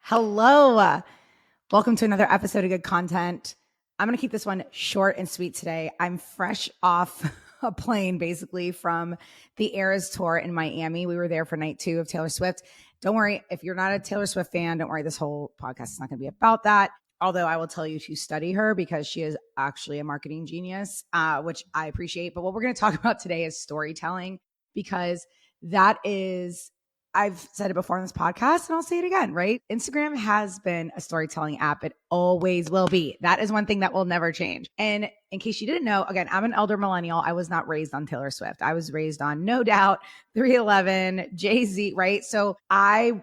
Hello. Welcome to another episode of Good Content. I'm going to keep this one short and sweet today. I'm fresh off a plane basically from the Eras tour in Miami. We were there for night 2 of Taylor Swift. Don't worry, if you're not a Taylor Swift fan, don't worry, this whole podcast is not going to be about that. Although I will tell you to study her because she is actually a marketing genius, which I appreciate. But what we're going to talk about today is storytelling, because that is, I've said it before on this podcast and I'll say it again, right? Instagram has been a storytelling app. It always will be. That is one thing that will never change. And in case you didn't know, again, I'm an elder millennial. I was not raised on Taylor Swift. I was raised on No Doubt, 311, Jay-Z, right? So I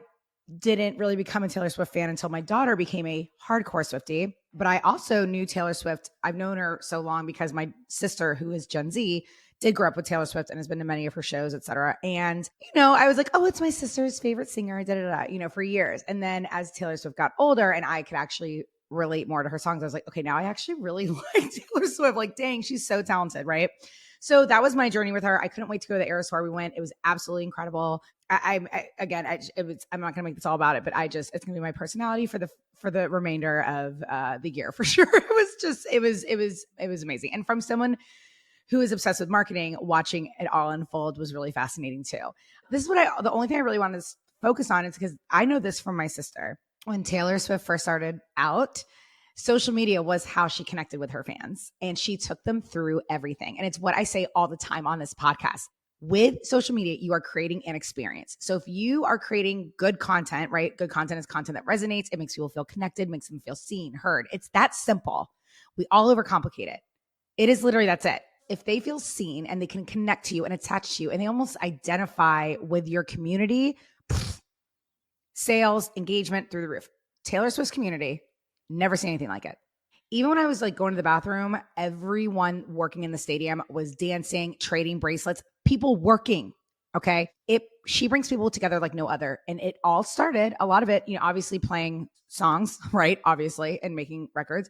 didn't really become a Taylor Swift fan until my daughter became a hardcore Swiftie. But I also knew Taylor Swift. I've known her so long because my sister, who is Gen Z, did grow up with Taylor Swift and has been to many of her shows, et cetera. And, I was like, oh, it's my sister's favorite singer, for years. And then as Taylor Swift got older and I could actually relate more to her songs, I was like, okay, now I actually really like Taylor Swift. Like, dang, she's so talented, right? So that was my journey with her. I couldn't wait to go to the Eras tour. We went. It was absolutely incredible. I'm not going to make this all about it, but it's going to be my personality for the remainder of the year for sure. It was amazing. And from someone who is obsessed with marketing, watching it all unfold was really fascinating too. This is the only thing I really wanted to focus on is because I know this from my sister. When Taylor Swift first started out, social media was how she connected with her fans, and she took them through everything. And it's what I say all the time on this podcast. With social media, you are creating an experience. So if you are creating good content, right? Good content is content that resonates. It makes people feel connected, makes them feel seen, heard. It's that simple. We all overcomplicate it. It is literally, that's it. If they feel seen and they can connect to you and attach to you and they almost identify with your community, sales, engagement through the roof. Taylor Swift's community, never seen anything like it. Even when I was like going to the bathroom, everyone working in the stadium was dancing, trading bracelets, people working. Okay. She brings people together like no other. And it all started, a lot of it, obviously playing songs, right? Obviously, and making records,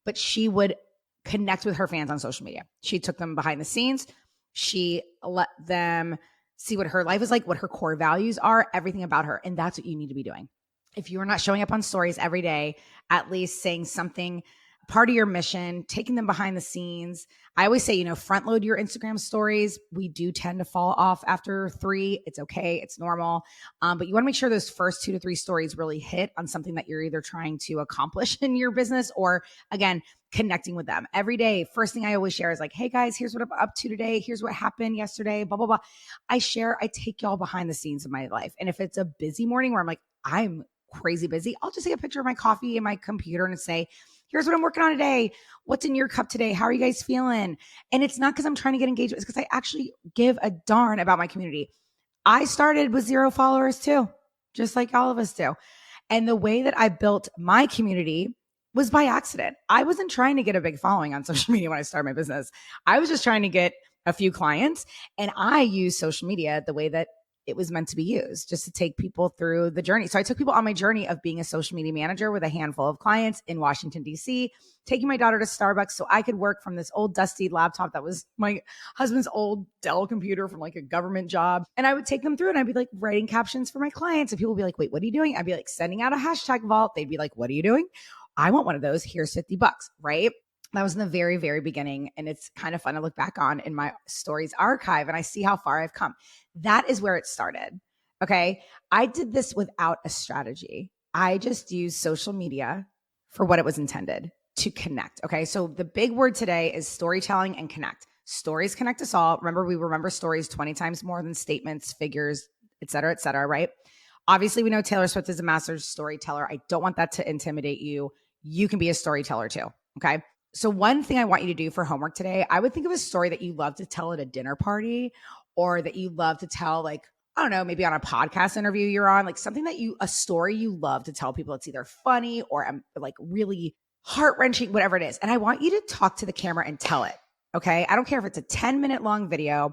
but she would connect with her fans on social media. She took them behind the scenes. She let them see what her life is like, what her core values are, everything about her. And that's what you need to be doing. If you're not showing up on stories every day, at least saying something, part of your mission, taking them behind the scenes. I always say, front load your Instagram stories. We do tend to fall off after 3. It's okay. It's normal. But you want to make sure those first 2 to 3 stories really hit on something that you're either trying to accomplish in your business or, again, connecting with them every day. First thing I always share is like, hey guys, here's what I'm up to today. Here's what happened yesterday, blah, blah, blah. I take y'all behind the scenes of my life. And if it's a busy morning where I'm like, I'm crazy busy, I'll just take a picture of my coffee and my computer and say, here's what I'm working on today. What's in your cup today? How are you guys feeling? And it's not because I'm trying to get engagement. It's because I actually give a darn about my community. I started with 0 followers too, just like all of us do. And the way that I built my community was by accident. I wasn't trying to get a big following on social media when I started my business. I was just trying to get a few clients. And I use social media the way that it was meant to be used, just to take people through the journey. So I took people on my journey of being a social media manager with a handful of clients in Washington, D.C., taking my daughter to Starbucks so I could work from this old dusty laptop that was my husband's old Dell computer from like a government job. And I would take them through and I'd be like writing captions for my clients. And people would be like, wait, what are you doing? I'd be like sending out a hashtag vault. They'd be like, what are you doing? I want one of those. Here's $50, right? That was in the very, very beginning. And it's kind of fun to look back on in my stories archive and I see how far I've come. That is where it started. Okay. I did this without a strategy. I just used social media for what it was intended, to connect. Okay. So the big word today is storytelling and connect. Stories connect us all. Remember, we remember stories 20 times more than statements, figures, et cetera, right? Obviously, we know Taylor Swift is a master storyteller. I don't want that to intimidate you. You can be a storyteller too. Okay. So one thing I want you to do for homework today, I would think of a story that you love to tell at a dinner party or that you love to tell, like, I don't know, maybe on a podcast interview you're on, like something that a story you love to tell people. It's either funny or like really heart-wrenching, whatever it is. And I want you to talk to the camera and tell it. Okay. I don't care if it's a 10-minute long video.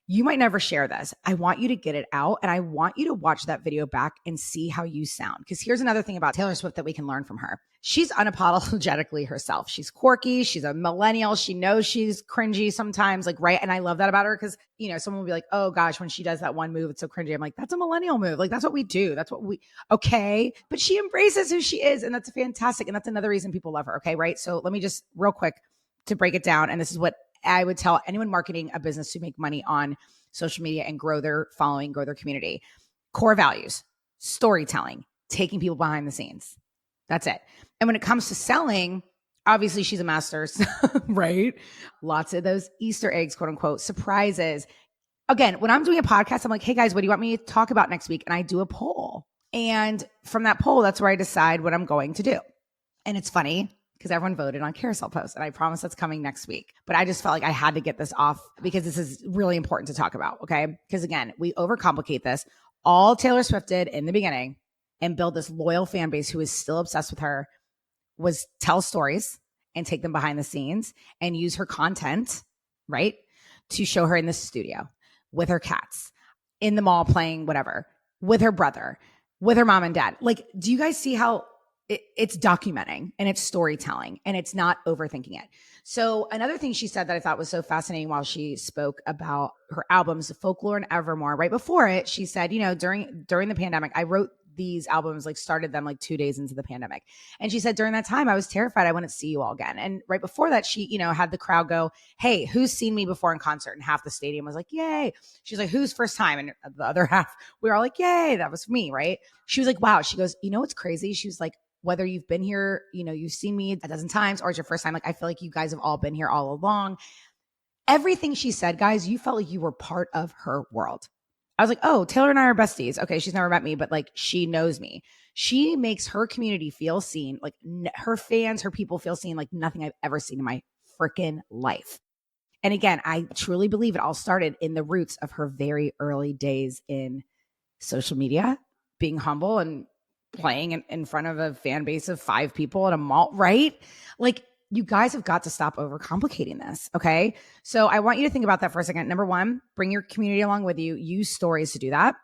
You might never share this. I want you to get it out, and I want you to watch that video back and see how you sound. Because here's another thing about Taylor Swift that we can learn from her. She's unapologetically herself. She's quirky. She's a millennial. She knows she's cringy sometimes, like, right? And I love that about her because, someone will be like, oh gosh, when she does that one move, it's so cringy. I'm like, that's a millennial move. Like, that's what we do. That's what okay. But she embraces who she is. And that's fantastic. And that's another reason people love her. Okay. Right. So let me just real quick to break it down. And this is what I would tell anyone marketing a business to make money on social media and grow their following, grow their community. Core values, storytelling, taking people behind the scenes. That's it. And when it comes to selling, obviously she's a master, right? Lots of those Easter eggs, quote unquote, surprises. Again, when I'm doing a podcast, I'm like, hey guys, what do you want me to talk about next week? And I do a poll. And from that poll, that's where I decide what I'm going to do. And it's funny because everyone voted on carousel posts, and I promise that's coming next week. But I just felt like I had to get this off because this is really important to talk about, okay? Because again, we overcomplicate this. All Taylor Swift did in the beginning and build this loyal fan base who is still obsessed with her was tell stories and take them behind the scenes and use her content, right, to show her in the studio with her cats, in the mall playing whatever, with her brother, with her mom and dad. Like, do you guys see how it's documenting and it's storytelling and it's not overthinking it? So another thing she said that I thought was so fascinating while she spoke about her albums, Folklore and Evermore, right before it, she said, during the pandemic, I wrote these albums, like started them like 2 days into the pandemic. And she said, during that time, I was terrified I wouldn't see you all again. And right before that, she, had the crowd go, hey, who's seen me before in concert? And half the stadium was like, yay. She's like, who's first time? And the other half, we were all like, yay, that was me, right? She was like, wow. She goes, what's crazy? She was like, whether you've been here, you've seen me a dozen times or it's your first time, like, I feel like you guys have all been here all along. Everything she said, guys, you felt like you were part of her world. I was like, oh, Taylor and I are besties. Okay, she's never met me, but like she knows me. She makes her community feel seen, like her fans, her people feel seen like nothing I've ever seen in my freaking life. And again, I truly believe it all started in the roots of her very early days in social media, being humble and playing in front of a fan base of 5 people at a mall, right? Like, you guys have got to stop overcomplicating this, okay? So I want you to think about that for a second. Number 1, bring your community along with you. Use stories to do that.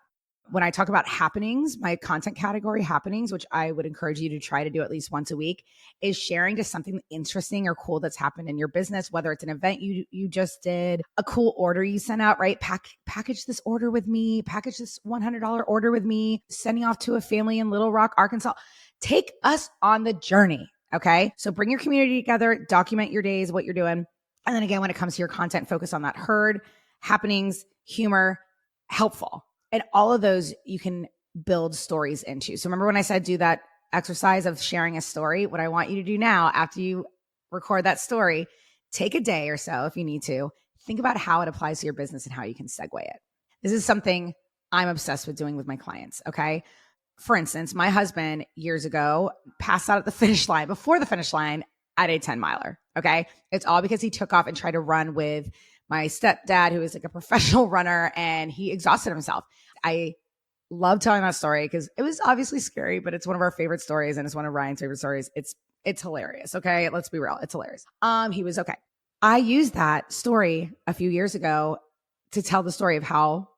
When I talk about happenings, my content category happenings, which I would encourage you to try to do at least once a week, is sharing just something interesting or cool that's happened in your business, whether it's an event you just did, a cool order you sent out, right? Package this order with me, package this $100 order with me, sending off to a family in Little Rock, Arkansas. Take us on the journey, okay? So bring your community together, document your days, what you're doing. And then again, when it comes to your content, focus on that herd, happenings, humor, helpful. And all of those you can build stories into. So remember when I said do that exercise of sharing a story? What I want you to do now, after you record that story, take a day or so if you need to, think about how it applies to your business and how you can segue it. This is something I'm obsessed with doing with my clients, okay? For instance, my husband years ago passed out at the finish line, before the finish line at a 10 miler, okay? It's all because he took off and tried to run with my stepdad, who is like a professional runner, and he exhausted himself. I love telling that story because it was obviously scary, but it's one of our favorite stories and it's one of Ryan's favorite stories. It's hilarious. Okay. Let's be real. It's hilarious. He was okay. I used that story a few years ago to tell the story of how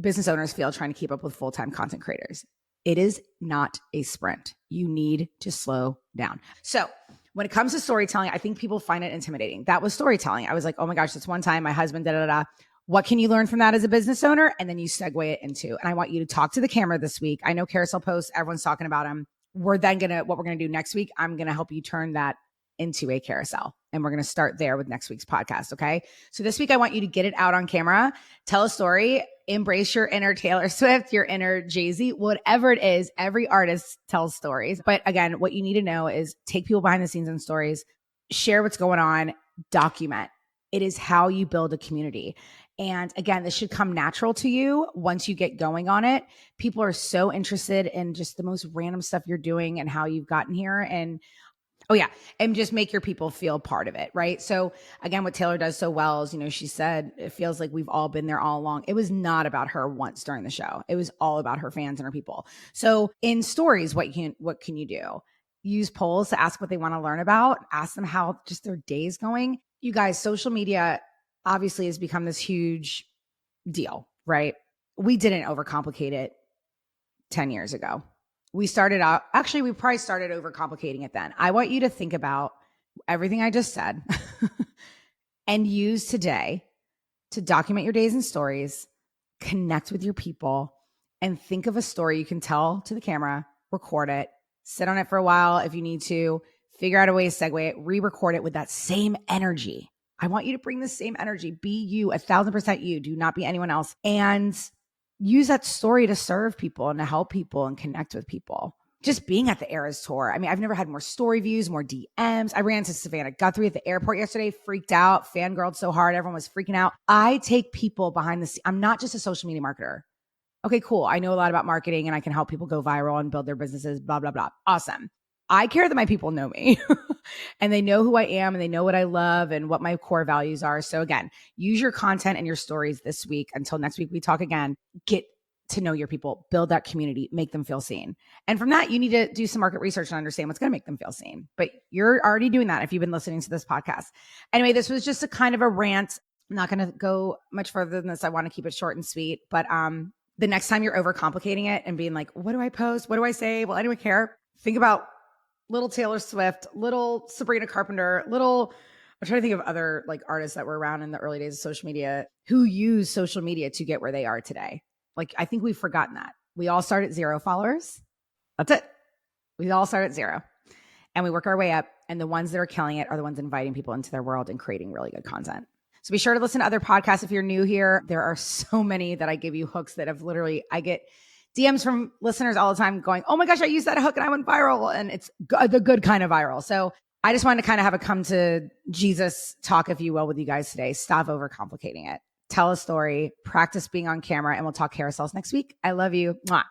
business owners feel trying to keep up with full-time content creators. It is not a sprint. You need to slow down. So when it comes to storytelling, I think people find it intimidating. That was storytelling. I was like, oh my gosh, that's one time my husband da. What can you learn from that as a business owner? And then you segue it into, and I want you to talk to the camera this week. I know carousel posts, everyone's talking about them. What we're going to do next week, I'm going to help you turn that into a carousel. And we're going to start there with next week's podcast. Okay. So this week, I want you to get it out on camera, tell a story, embrace your inner Taylor Swift, your inner Jay-Z, whatever it is. Every artist tells stories. But again, what you need to know is take people behind the scenes in stories, share what's going on, document. It is how you build a community. And again, this should come natural to you once you get going on it. People are so interested in just the most random stuff you're doing and how you've gotten here. And and just make your people feel part of it, right? So again, what Taylor does so well is, she said, it feels like we've all been there all along. It was not about her once during the show. It was all about her fans and her people. So in stories, what can you do? Use polls to ask what they want to learn about. Ask them how just their day's going. You guys, social media obviously has become this huge deal, right? We didn't overcomplicate it 10 years ago. We started out, actually, we probably started overcomplicating it then. I want you to think about everything I just said and use today to document your days and stories, connect with your people, and think of a story you can tell to the camera, record it, sit on it for a while if you need to, figure out a way to segue it, re-record it with that same energy. I want you to bring the same energy. Be you, 1,000% you. Do not be anyone else. And use that story to serve people and to help people and connect with people. Just being at the Eras tour. I mean, I've never had more story views, more DMs. I ran to Savannah Guthrie at the airport yesterday, freaked out, fangirled so hard. Everyone was freaking out. I take people behind the scenes. I'm not just a social media marketer. Okay, cool. I know a lot about marketing and I can help people go viral and build their businesses, blah, blah, blah. Awesome. I care that my people know me and they know who I am and they know what I love and what my core values are. So again, use your content and your stories this week. Until next week, we talk again. Get to know your people, build that community, make them feel seen. And from that, you need to do some market research and understand what's going to make them feel seen. But you're already doing that if you've been listening to this podcast. Anyway, this was just a kind of a rant. I'm not going to go much further than this. I want to keep it short and sweet. But the next time you're overcomplicating it and being like, what do I post? What do I say? Will anyone care? Think about little Taylor Swift, little Sabrina Carpenter, I'm trying to think of other like artists that were around in the early days of social media who use social media to get where they are today. Like, I think we've forgotten that. We all start at 0 followers. That's it. We all start at 0 and we work our way up. And the ones that are killing it are the ones inviting people into their world and creating really good content. So be sure to listen to other podcasts. If you're new here, there are so many that I give you hooks that have literally, I get DMs from listeners all the time going, oh my gosh, I used that hook and I went viral, and it's the good kind of viral. So I just wanted to kind of have a come to Jesus talk, if you will, with you guys today. Stop overcomplicating it. Tell a story, practice being on camera, and we'll talk carousels next week. I love you. Mwah.